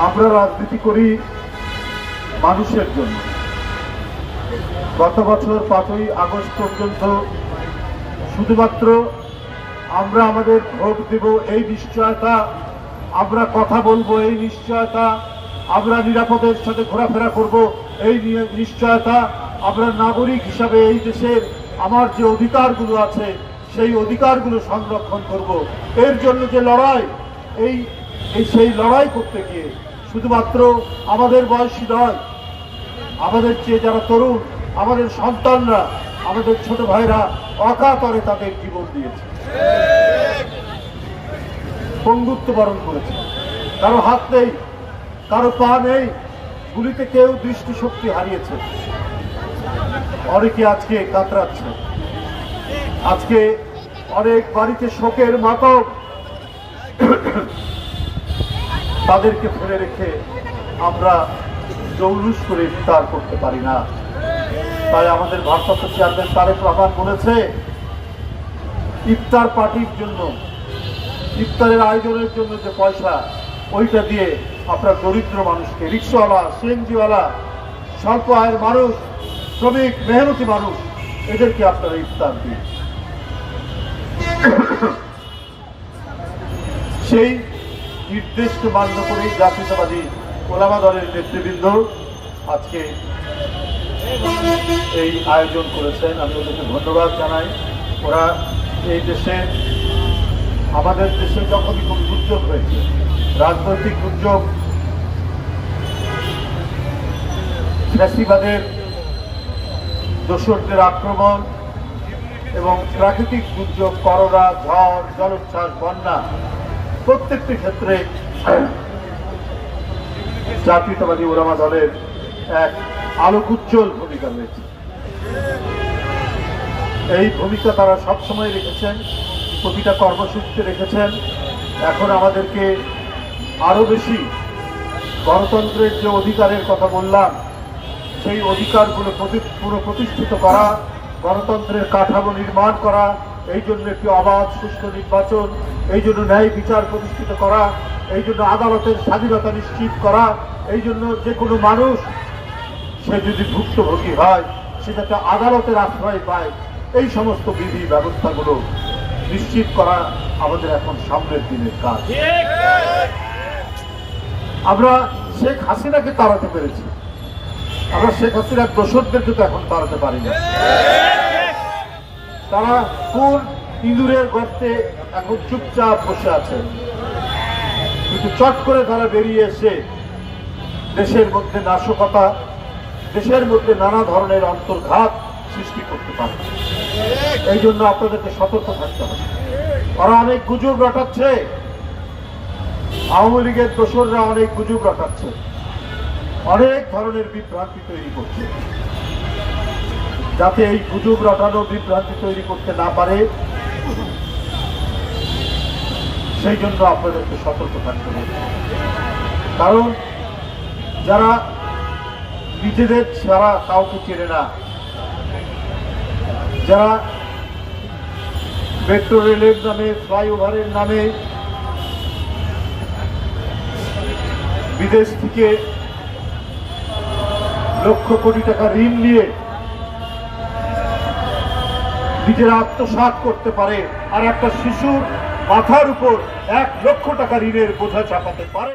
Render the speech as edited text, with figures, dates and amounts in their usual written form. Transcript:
আমরা রাজনীতি করি মানুষের জন্য। গত বছর 5ই আগস্ট পর্যন্ত শুধুমাত্র আমরা আমাদের ভোট দেব এই নিশ্চয়তা, আমরা কথা বলবো এই নিশ্চয়তা, আমরা নিরাপদের সাথে ঘোরাফেরা করব এই নিশ্চয়তা, আমরা নাগরিক হিসাবে এই দেশের আমার যে অধিকারগুলো আছে সেই অধিকারগুলো সংরক্ষণ করব, এর জন্য যে লড়াই, সেই লড়াই করতে গিয়ে শুধুমাত্র আমাদের বয়সী নয়, আমাদের চেয়ে যারা তরুণ, আমাদের সন্তানরা, আমাদের ছোট ভাইরা অকাতরে তাদের জীবন দিয়েছে, পঙ্গুত্ব বরণ করেছে। কারো হাত নেই, কারো পা নেই, গুলিতে কেউ দৃষ্টিশক্তি হারিয়েছে, অনেকে আজকে কাতরাচ্ছে। আজকে অনেক বাড়িতে শোকের মাতম, তাদেরকে ফেলে রেখে আমরা জৌলুস করে ইফতার করতে পারি না। তাই আমাদের ভারপ্রাপ্ত চেয়ারম্যান তারেক রহমান বলেছে, ইফতার পার্টির জন্য, ইফতারের আয়োজনের জন্য যে পয়সা, ওইটা দিয়ে আপনার দরিদ্র মানুষকে, রিক্সাওয়ালা, সিএনজিওয়ালা, স্বল্প আয়ের মানুষ, শ্রমিক, মেহনতি মানুষ, এদেরকে আপনারা ইফতার দিন। সেই নির্দেশকে মান্য করেই জাতীয়তাবাদী ওলামা দলের নেতৃবৃন্দ আজকে এই আয়োজন করেছেন। আমি ওদেরকে ধন্যবাদ জানাই। ওরা এই দেশে, আমাদের দেশে যখনই কোনো দুর্যোগ হয়েছে, রাজনৈতিক দুর্যোগ, ফ্যাসিবাদের দোসরদের আক্রমণ এবং প্রাকৃতিক দুর্যোগ, করোনা, ঝড়, জলোচ্ছ্বাস, বন্যা, প্রত্যেকটি ক্ষেত্রে জাতীয়তাবাদী ওলামা দলের এক আলোকোজ্জ্বল ভূমিকা রয়েছে। এই ভূমিকা তারা সবসময় রেখেছেন, প্রতিটা কর্মসূচিতে রেখেছেন। এখন আমাদেরকে আরো বেশি গণতন্ত্রের যে অধিকারের কথা বললাম, সেই অধিকারগুলো পুনঃপ্রতিষ্ঠিত করা, গণতন্ত্রের কাঠামো নির্মাণ করা, এই জন্য একটি অবাধ সুষ্ঠু নির্বাচন, এই জন্য ন্যায় বিচার প্রতিষ্ঠিত করা, এই জন্য আদালতের স্বাধীনতা নিশ্চিত করা, এই জন্য যে কোনো মানুষ সে যদি ভুক্তভোগী হয় সে যাতে আদালতের আশ্রয় পায়, এই সমস্ত বিধি ব্যবস্থাগুলো নিশ্চিত করা আমাদের এখন সামনের দিনের কাজ। আমরা শেখ হাসিনাকে তাড়াতে পেরেছি, আমরা শেখ হাসিনার দোসরদেরকে তো এখন তাড়াতে পারি না। তারা কোন ইঁদুরের গর্তে এখন চুপচাপ বসে আছে, কিন্তু চট করে তারা বেরিয়ে এসে দেশের মধ্যে নাশকতা, দেশের মধ্যে নানা ধরনের অন্তর্ঘাত সৃষ্টি করতে পারে। এই জন্য আপনাদেরকে সতর্ক থাকতে হবে। ওরা অনেক গুজব রটাচ্ছে, আওয়ামী লীগের দোসররা অনেক গুজব রটাচ্ছে, অনেক ধরনের বিভ্রান্তি তৈরি করছে। যাতে এই গুজব রটানো, বিভ্রান্তি তৈরি করতে না পারে, সেই জন্য আপনাদেরকে সতর্ক থাকতে হবে। কারণ যারা নিজেদের ছাড়া কাউকে চেনে না, যারা মেট্রো রেলের নামে, ফ্লাইওভারের নামে বিদেশ থেকে লক্ষ কোটি টাকা ঋণ নিয়ে নিজেরা আত্মসাৎ করতে পারে, আর একটা শিশুর মাথার উপর 1 লক্ষ টাকা ঋণের বোঝা চাপাতে পারে।